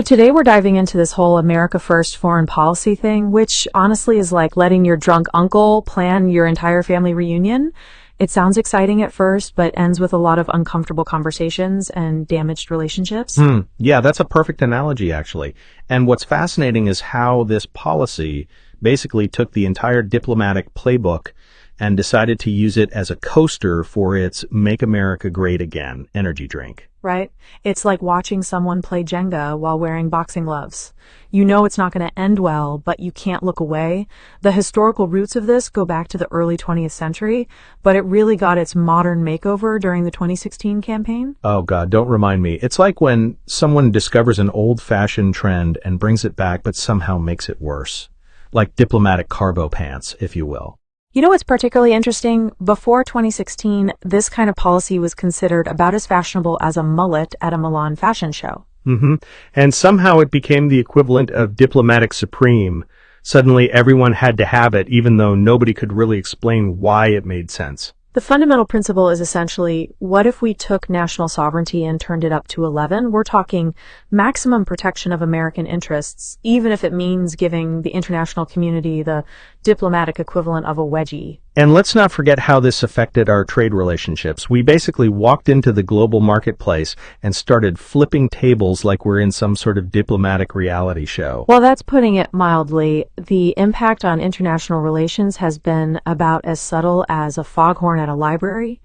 So today we're diving into this whole America First foreign policy thing, which honestly is like letting your drunk uncle plan your entire family reunion. It sounds exciting at first, but ends with a lot of uncomfortable conversations and damaged relationships. Yeah, that's a perfect analogy, actually. And what's fascinating is how this policy basically took the entire diplomatic playbook and decided to use it as a coaster for its Make America Great Again energy drink. Right? It's like watching someone play Jenga while wearing boxing gloves. You know it's not going to end well, but you can't look away. The historical roots of this go back to the early 20th century, but it really got its modern makeover during the 2016 campaign. Oh God, don't remind me. It's like when someone discovers an old-fashioned trend and brings it back, but somehow makes it worse. Like diplomatic cargo pants, if you will. You know what's particularly interesting? Before 2016, this kind of policy was considered about as fashionable as a mullet at a Milan fashion show. And somehow it became the equivalent of diplomatic supreme. Suddenly everyone had to have it, even though nobody could really explain why it made sense. The fundamental principle is essentially, what if we took national sovereignty and turned it up to 11? We're talking maximum protection of American interests, even if it means giving the international community the diplomatic equivalent of a wedgie. And let's not forget how this affected our trade relationships. We basically walked into the global marketplace and started flipping tables like we're in some sort of diplomatic reality show. Well, that's putting it mildly. The impact on international relations has been about as subtle as a foghorn at a library.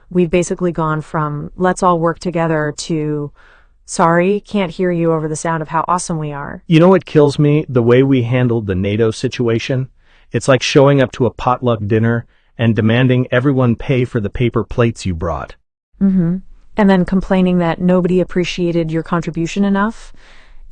We've basically gone from let's all work together to sorry, can't hear you over the sound of how awesome we are. You know what kills me? The way we handled the NATO situation. It's like showing up to a potluck dinner and demanding everyone pay for the paper plates you brought. And then complaining that nobody appreciated your contribution enough.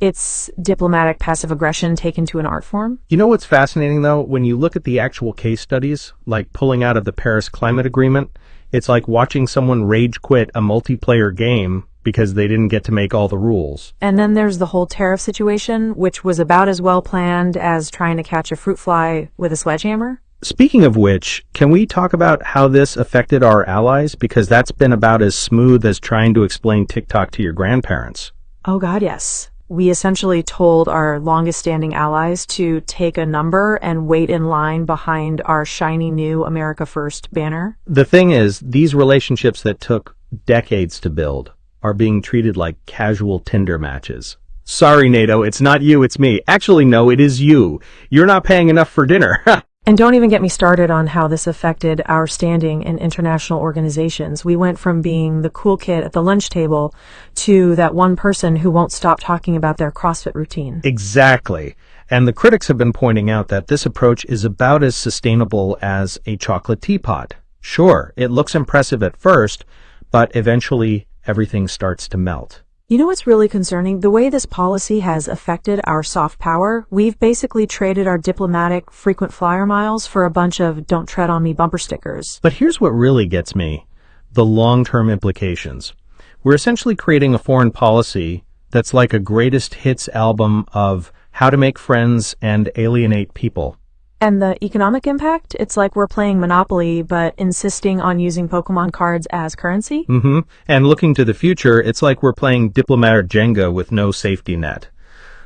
It's diplomatic passive aggression taken to an art form. You know what's fascinating, though? When you look at the actual case studies, like pulling out of the Paris Climate Agreement, it's like watching someone rage quit a multiplayer game because they didn't get to make all the rules. And then there's the whole tariff situation, which was about as well planned as trying to catch a fruit fly with a sledgehammer. Speaking of which, can we talk about how this affected our allies? Because that's been about as smooth as trying to explain TikTok to your grandparents. Oh God, yes. We essentially told our longest-standing allies to take a number and wait in line behind our shiny new America First banner. The thing is, these relationships that took decades to build are being treated like casual Tinder matches. Sorry, NATO, it's not you, it's me. Actually, no, it is you. You're not paying enough for dinner. And don't even get me started on how this affected our standing in international organizations. We went from being the cool kid at the lunch table to that one person who won't stop talking about their CrossFit routine. Exactly. And the critics have been pointing out that this approach is about as sustainable as a chocolate teapot. Sure, it looks impressive at first, but eventually everything starts to melt. You know what's really concerning? The way this policy has affected our soft power. We've basically traded our diplomatic frequent flyer miles for a bunch of don't tread on me bumper stickers. But here's what really gets me, the long-term implications. We're essentially creating a foreign policy that's like a greatest hits album of how to make friends and alienate people. And the economic impact? It's like we're playing Monopoly, but insisting on using Pokemon cards as currency? And looking to the future, it's like we're playing diplomatic Jenga with no safety net.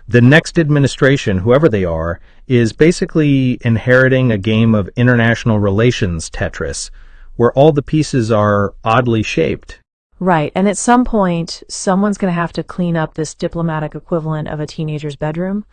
The next administration, whoever they are, is basically inheriting a game of international relations Tetris, where all the pieces are oddly shaped. Right, and at some point, someone's going to have to clean up this diplomatic equivalent of a teenager's bedroom.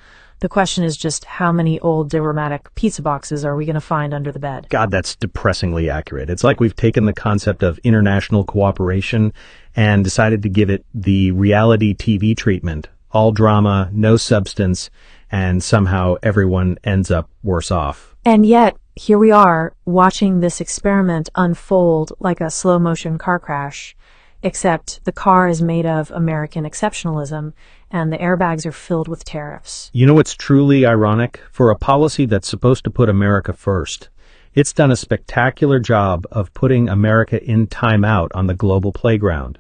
The question is just how many old diplomatic pizza boxes are we going to find under the bed? God, that's depressingly accurate. It's like we've taken the concept of international cooperation and decided to give it the reality TV treatment. All drama, no substance, and somehow everyone ends up worse off. And yet, here we are, watching this experiment unfold like a slow-motion car crash. Except the car is made of American exceptionalism, and the airbags are filled with tariffs. You know what's truly ironic? For a policy that's supposed to put America first, it's done a spectacular job of putting America in timeout on the global playground.